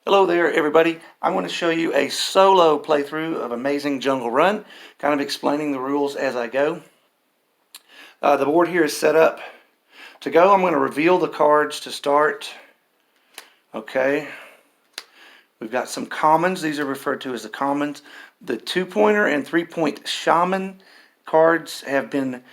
Hello there, everybody. I'm going to show you a solo playthrough of Amazing Jungle Run, kind of explaining the rules as I go. The board here is set up to go. I'm going to reveal the cards to start. Okay. We've got some commons. These are referred to as the commons. The 2-pointer and 3-point shaman cards have been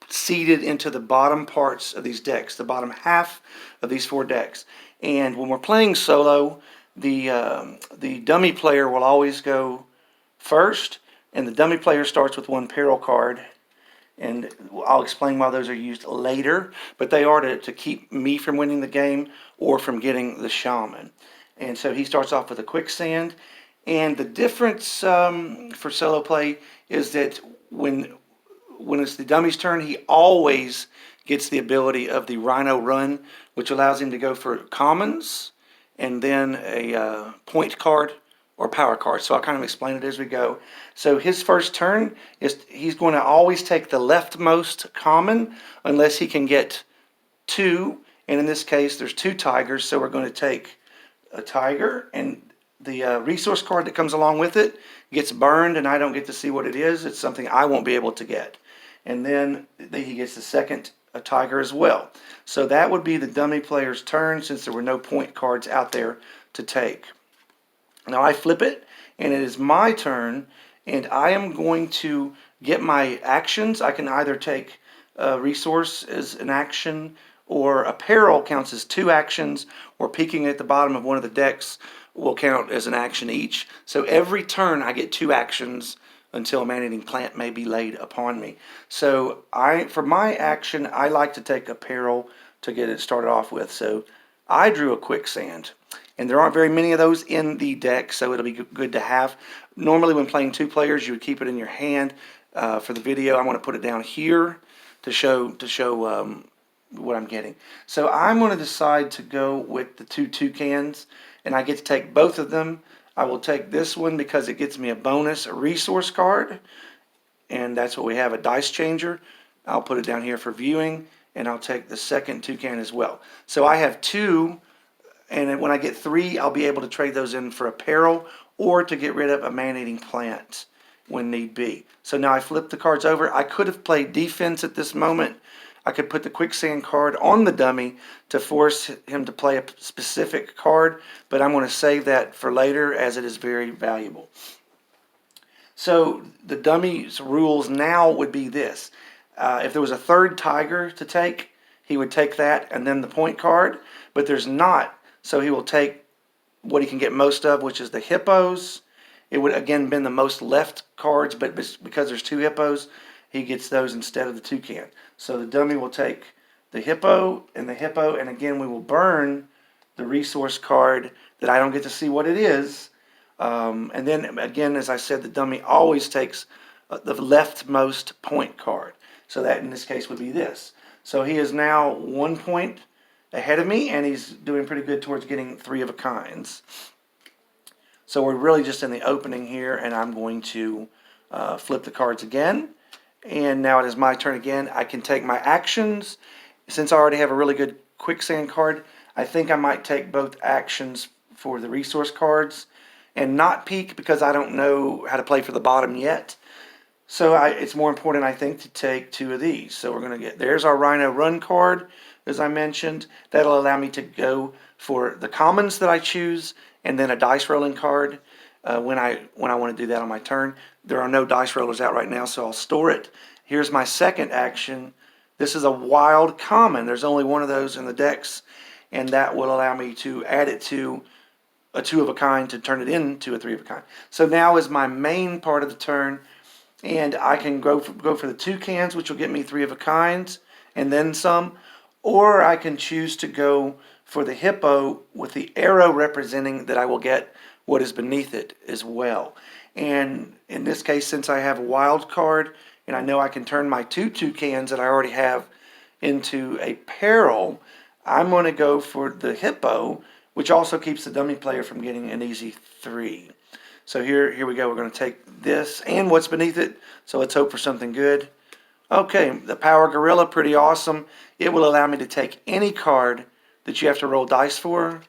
seeded into the bottom parts of these decks, the bottom half of these 4 decks. And when we're playing solo, the dummy player will always go first, and the dummy player starts with 1 peril card. And I'll explain why those are used later, but they are to keep me from winning the game or from getting the shaman. And so he starts off with a quicksand. And the difference for solo play is that when it's the dummy's turn, he always gets the ability of the Rhino Run, which allows him to go for commons and then a point card or power card. So I'll kind of explain it as we go. So his first turn is he's going to always take the leftmost common unless he can get 2. And in this case, there's 2 tigers, so we're going to take a tiger, and the resource card that comes along with it gets burned, and I don't get to see what it is. It's something I won't be able to get. And then he gets the second a tiger as well. So that would be the dummy player's turn, since there were no point cards out there to take. Now I flip it, and it is my turn, and I am going to get my actions. I can either take a resource as an action, or a peril counts as 2 actions, or peeking at the bottom of one of the decks will count as an action each. So every turn I get 2 actions until a man-eating plant may be laid upon me. So for my action, I like to take a peril to get it started off with. So I drew a quicksand, and there aren't very many of those in the deck, so it'll be good to have. Normally when playing 2 players, you would keep it in your hand. For the video, I'm going to put it down here to show what I'm getting. So I'm going to decide to go with the 2 toucans, and I get to take both of them. I will take this one because it gets me a bonus resource card, and that's what we have, a dice changer. I'll put it down here for viewing, and I'll take the second toucan as well. So I have 2, and when I get 3, I'll be able to trade those in for a peril or to get rid of a man-eating plant when need be. So now I flip the cards over. I could have played defense at this moment. I could put the quicksand card on the dummy to force him to play a specific card, but I'm going to save that for later as it is very valuable. So the dummy's rules now would be this. If there was a 3rd tiger to take, he would take that and then the point card, but there's not, so he will take what he can get most of, which is the hippos. It would again been the most left cards, but because there's 2 hippos, he gets those instead of the toucan. So the dummy will take the hippo, and again we will burn the resource card that I don't get to see what it is. And then again, as I said, the dummy always takes the leftmost point card. So that in this case would be this. So he is now 1 point ahead of me, and he's doing pretty good towards getting 3 of a kinds. So we're really just in the opening here, and I'm going to flip the cards again. And now it is my turn again. I can take my actions. Since I already have a really good quicksand card, I think I might take both actions for the resource cards and not peek because I don't know how to play for the bottom yet. So it's more important, I think, to take 2 of these. So we're going to there's our Rhino Run card, as I mentioned. That'll allow me to go for the commons that I choose and then a dice rolling card when I want to do that on my turn. There are no dice rollers out right now, so I'll store it. Here's my second action. This is a wild common. There's only 1 of those in the decks, and that will allow me to add it to a 2 of a kind to turn it into a 3 of a kind. So now is my main part of the turn, and I can go for the toucans, which will get me 3 of a kinds and then some, or I can choose to go for the hippo with the arrow representing that I will get what is beneath it as well. And in this case, since I have a wild card and I know I can turn my 2 toucans that I already have into a peril, I'm going to go for the hippo, which also keeps the dummy player from getting an easy 3. So here we go. We're going to take this and what's beneath it. So let's hope for something good. Okay, the Power Gorilla, pretty awesome. It will allow me to take any card that you have to roll dice for.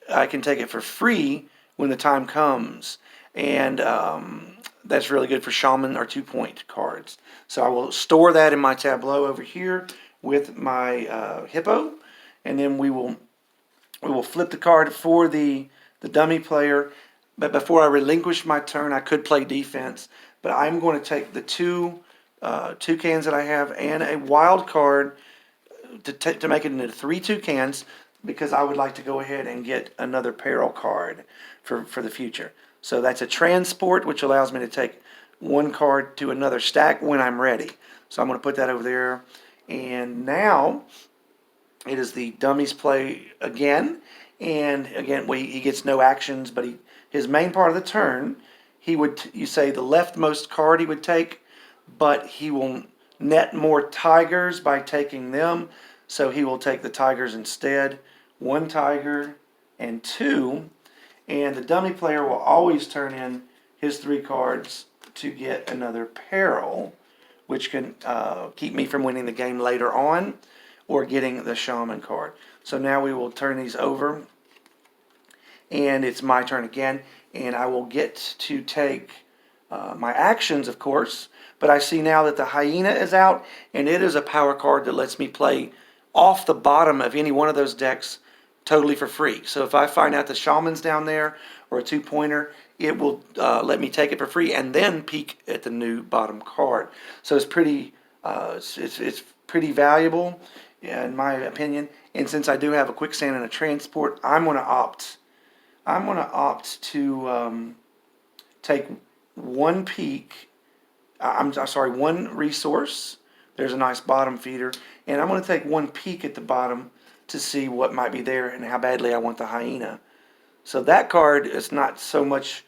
I can take it for free when the time comes. And that's really good for shaman or 2-point cards. So I will store that in my tableau over here with my hippo, and then we will flip the card for the dummy player. But before I relinquish my turn, I could play defense. But I'm going to take the two toucans that I have and a wild card to make it into 3 toucans, because I would like to go ahead and get another peril card for the future. So that's a transport, which allows me to take one card to another stack when I'm ready. So I'm going to put that over there. And now it is the dummy's play again. And again, he gets no actions, but his main part of the turn, you say the leftmost card he would take, but he will net more tigers by taking them. So he will take the tigers instead. 1 tiger and 2. And the dummy player will always turn in his 3 cards to get another peril, which can keep me from winning the game later on or getting the shaman card. So now we will turn these over, and it's my turn again, and I will get to take my actions, of course. But I see now that the hyena is out, and it is a power card that lets me play off the bottom of any one of those decks totally for free. So if I find out the shaman's down there or a 2-pointer, it will let me take it for free and then peek at the new bottom card. So it's pretty it's pretty valuable in my opinion. And since I do have a quicksand and a transport, I'm going to opt to take 1 peek. I'm sorry, 1 resource. There's a nice bottom feeder, and I'm going to take 1 peek at the bottom to see what might be there and how badly I want the hyena. So that card is not so much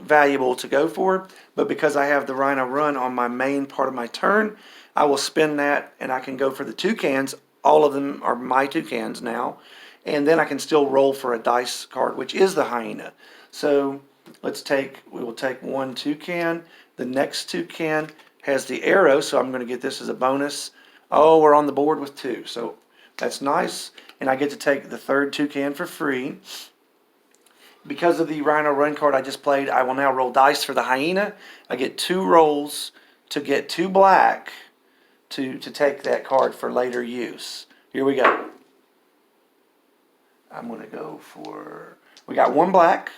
valuable to go for, but because I have the Rhino Run on my main part of my turn, I will spend that, and I can go for the toucans. All of them are my toucans now, and then I can still roll for a dice card, which is the hyena. So we will take 1 toucan. The next toucan has the arrow, so I'm going to get this as a bonus. Oh, we're on the board with 2, so that's nice. And I get to take the 3rd toucan for free. Because of the Rhino Run card I just played, I will now roll dice for the hyena. I get 2 rolls to get 2 black to take that card for later use. Here we go. I'm going to go for... We got 1 black.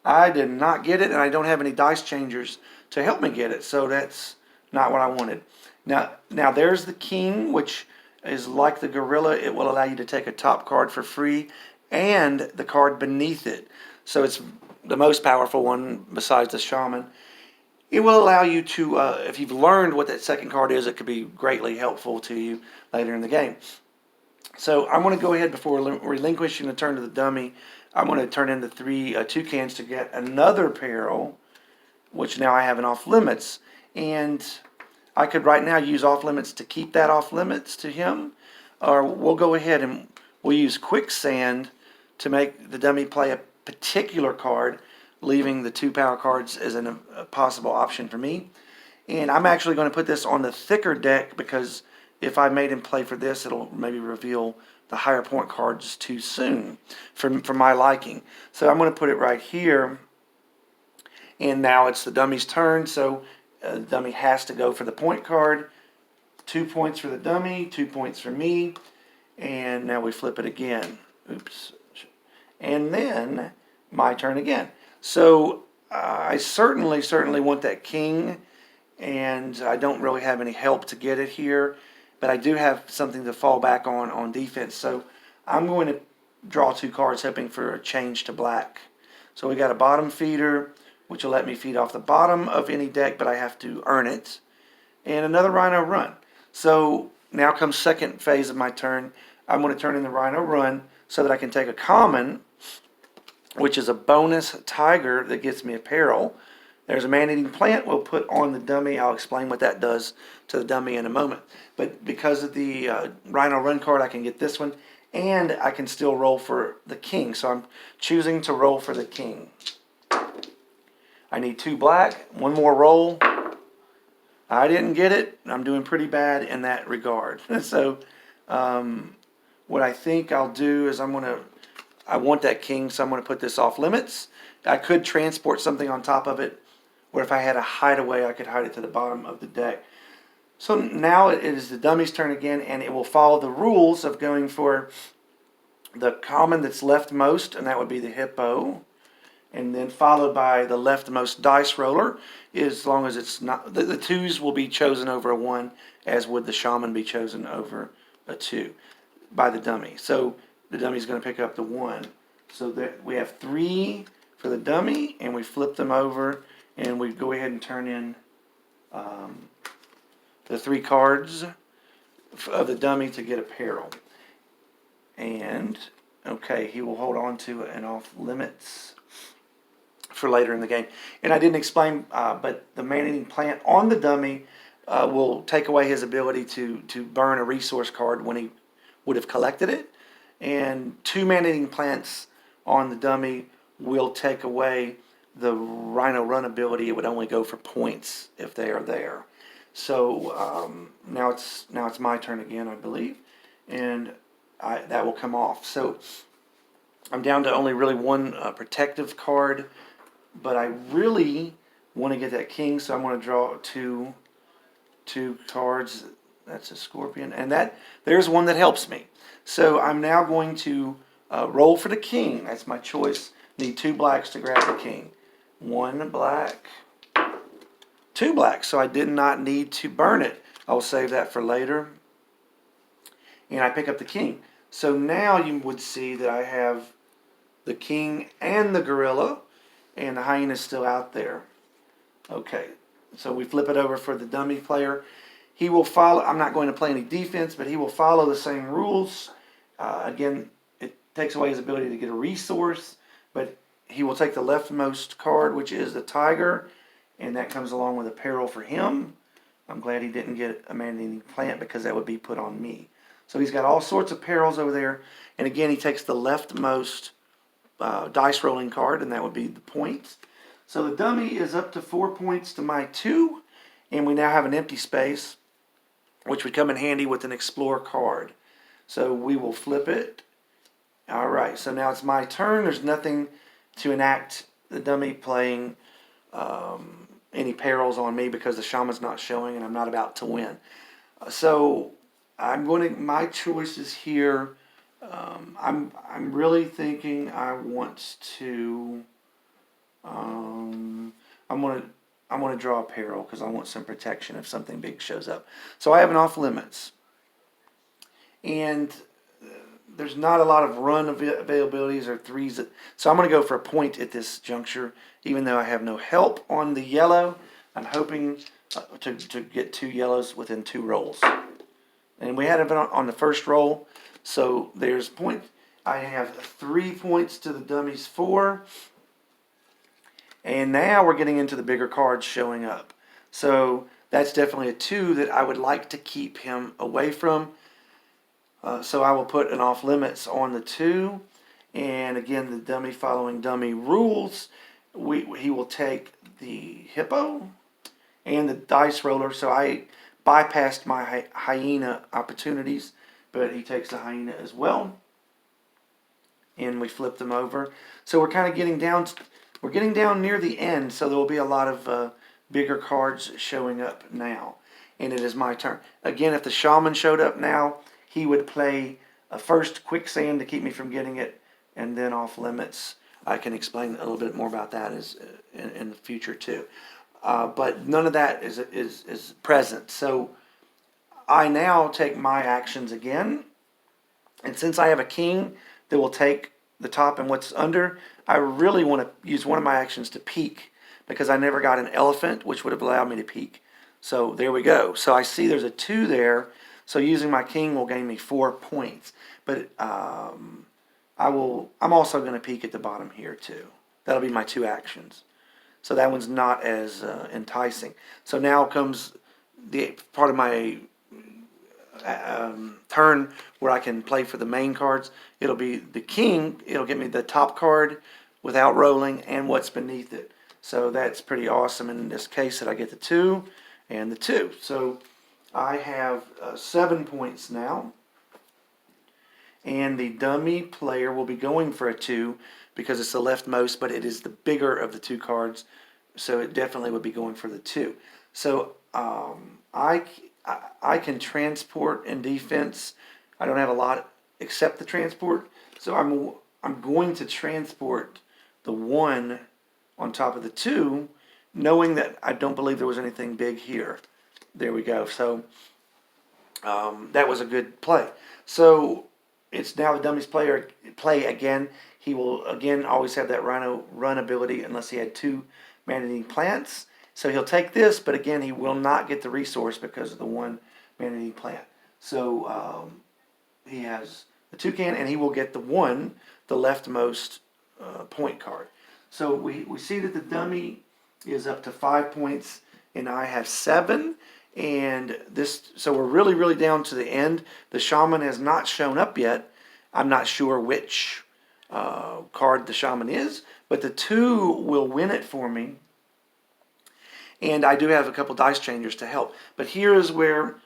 I did not get it, and I don't have any dice changers to help me get it, so that's not what I wanted. Now there's the king, which is like the gorilla. It will allow you to take a top card for free and the card beneath it. So it's the most powerful one besides the shaman. It will allow you to, if you've learned what that second card is, it could be greatly helpful to you later in the game. So I'm going to go ahead, before relinquishing the turn to the dummy, I'm going to turn in the 3 toucans to get another peril, which now I have an off limits. And I could right now use off limits to keep that off limits to him, or we'll go ahead and we'll use quicksand to make the dummy play a particular card, leaving the 2 power cards as a possible option for me. And I'm actually going to put this on the thicker deck, because if I made him play for this, it'll maybe reveal the higher point cards too soon for my liking. So I'm going to put it right here. And now it's the dummy's turn, so the dummy has to go for the point card. 2 points for the dummy, 2 points for me. And now we flip it again. Oops. And then my turn again. So I certainly want that king, and I don't really have any help to get it here. But I do have something to fall back on defense. So I'm going to draw 2 cards, hoping for a change to black. So we got a bottom feeder, which will let me feed off the bottom of any deck, but I have to earn it. And another Rhino Run. So now comes second phase of my turn. I'm going to turn in the Rhino Run so that I can take a common, which is a bonus tiger that gets me a peril. There's a man-eating plant we'll put on the dummy. I'll explain what that does to the dummy in a moment. But because of the Rhino Run card, I can get this one, and I can still roll for the king. So I'm choosing to roll for the king. I need 2 black, 1 more roll. I didn't get it. I'm doing pretty bad in that regard. So what I think I'll do is I'm going to I want that king, so I'm going to put this off limits. I could transport something on top of it, or if I had a hideaway, I could hide it to the bottom of the deck. So now it is the dummy's turn again, and it will follow the rules of going for the common that's leftmost, and that would be the hippo, and then followed by the leftmost dice roller, as long as it's not, the twos will be chosen over a one, as would the shaman be chosen over a two by the dummy. So the dummy's going to pick up the one. So that we have 3 for the dummy, and we flip them over, and we go ahead and turn in the 3 cards of the dummy to get a peril. And, okay, he will hold on to an off limits for later in the game. And I didn't explain, but the man-eating plant on the dummy will take away his ability to burn a resource card when he would have collected it. And 2 man-eating plants on the dummy will take away the Rhino Run ability. It would only go for points if they are there. So now it's my turn again, I believe, and that will come off. So I'm down to only really 1 protective card, but I really want to get that king, so I'm going to draw two cards. That's a scorpion, and there's one that helps me. So I'm now going to roll for the king. That's my choice. Need 2 blacks to grab the king. 1 black, 2 blacks. So I did not need to burn it. I'll save that for later. And I pick up the king. So now you would see that I have the king and the gorilla, and the hyena is still out there. Okay, so we flip it over for the dummy player. He will follow, I'm not going to play any defense, but he will follow the same rules. Again, it takes away his ability to get a resource, but he will take the leftmost card, which is the tiger, and that comes along with a peril for him. I'm glad he didn't get a man-eating plant, because that would be put on me. So he's got all sorts of perils over there, and again, he takes the leftmost dice rolling card, and that would be the points. So the dummy is up to 4 points to my 2, and we now have an empty space, which would come in handy with an explore card. So we will flip it. All right, so now it's my turn. There's nothing to enact the dummy playing any perils on me, because the shaman's not showing and I'm not about to win. So I'm going to, my choices here, I'm really thinking I want to, I'm going to draw a peril, because I want some protection if something big shows up. So I have an off limits. And there's not a lot of run availabilities or 3s. So I'm going to go for a point at this juncture, even though I have no help on the yellow. I'm hoping to get 2 yellows within 2 rolls. And we had it on the first roll. So there's point. I have 3 points to the dummy's 4. And now we're getting into the bigger cards showing up. So that's definitely a 2 that I would like to keep him away from. So I will put an off limits on the 2. And again, the dummy following dummy rules. He will take the hippo and the dice roller. So I bypassed my hyena opportunities, but he takes the hyena as well. And we flip them over. So we're kind of getting down. We're getting down near the end, so there will be a lot of bigger cards showing up now. And it is my turn. Again, if the shaman showed up now, he would play a first quicksand to keep me from getting it, and then off limits. I can explain a little bit more about that in the future too. But none of that is present. So I now take my actions again. And since I have a king that will take the top and what's under, I really want to use one of my actions to peek, because I never got an elephant, which would have allowed me to peek. So there we go. So I see there's a 2 there. So using my king will gain me 4 points. But I'm also going to peek at the bottom here too. That'll be my 2 actions. So that one's not as enticing. So now comes the part of my turn where I can play for the main cards. It'll be the king. It'll get me the top card without rolling and what's beneath it. So that's pretty awesome in this case, that I get the 2 and the 2. So I have 7 points now. and the dummy player will be going for a 2 because it's the leftmost, but it is the bigger of the 2 cards, so it definitely would be going for the 2. So I can transport in defense. I don't have a lot except the transport, so I'm going to transport the 1 on top of the 2, knowing that I don't believe there was anything big here. There we go. So that was a good play. So it's now the dummy's player play again. He will again always have that Rhino run ability unless he had 2 man-eating plants. So he'll take this, but again he will not get the resource because of the 1 man-eating plant. So he has the toucan, and he will get the 1, the leftmost point card. So we see that the dummy is up to 5 points, and I have 7. And so we're really down to the end. The shaman has not shown up yet. I'm not sure which card the shaman is, but the 2 will win it for me. And I do have a couple dice changers to help. But here is where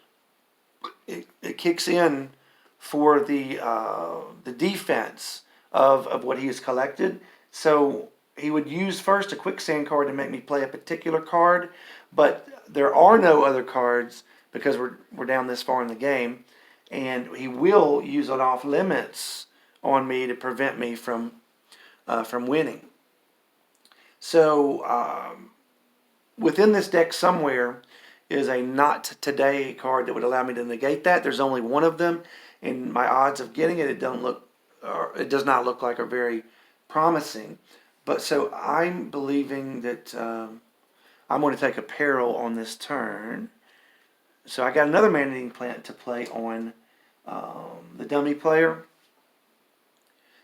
it kicks in for the defense of what he has collected. So he would use first a quicksand card to make me play a particular card, but there are no other cards because we're down this far in the game, and he will use it off limits on me to prevent me from winning. So within this deck somewhere is a Not Today card that would allow me to negate that. There's only one of them, and my odds of getting it it does not look like are very promising. But so I'm believing that I'm going to take a peril on this turn. So I got another man-eating plant to play on the dummy player.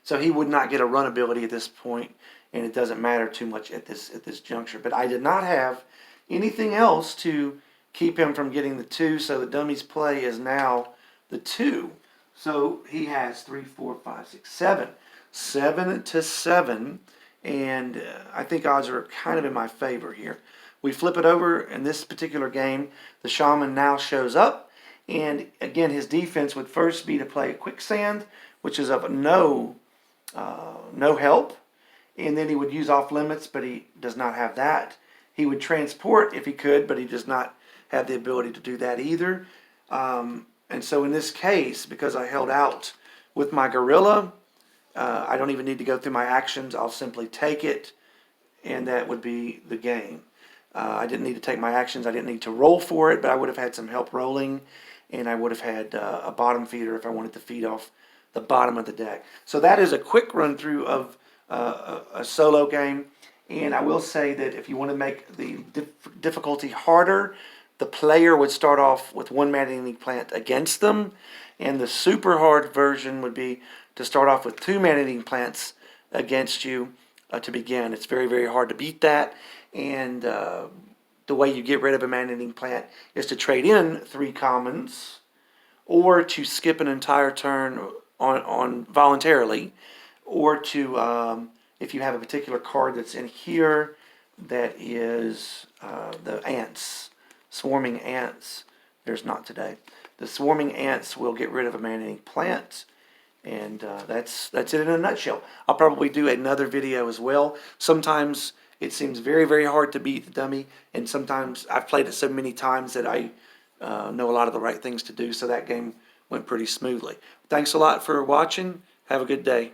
So he would not get a run ability at this point, and it doesn't matter too much at this juncture. But I did not have anything else to keep him from getting the 2, so the dummy's play is now the 2. So he has 3, 4, 5, 6, 7. 7 to 7, and I think odds are kind of in my favor here. We flip it over in this particular game. The shaman now shows up, and again his defense would first be to play a quicksand, which is of no help, and then he would use off limits, but he does not have that. He would transport if he could, but he does not have the ability to do that either. And so in this case, because I held out with my gorilla, I don't even need to go through my actions. I'll simply take it, and that would be the game. I didn't need to take my actions. I didn't need to roll for it, but I would have had some help rolling, and I would have had a bottom feeder if I wanted to feed off the bottom of the deck. So that is a quick run through of a solo game. And I will say that if you want to make the difficulty harder, the player would start off with 1 man-eating plant against them, and the super hard version would be to start off with 2 man-eating plants against you to begin. It's very hard to beat that, and the way you get rid of a man-eating plant is to trade in 3 commons, or to skip an entire turn on voluntarily, or to if you have a particular card that's in here that is the ants, swarming ants. There's Not Today. The swarming ants will get rid of a man-eating plant, and that's it in a nutshell. I'll probably do another video as well. Sometimes it seems very hard to beat the dummy, and sometimes I've played it so many times that I know a lot of the right things to do, so that game went pretty smoothly. Thanks a lot for watching. Have a good day.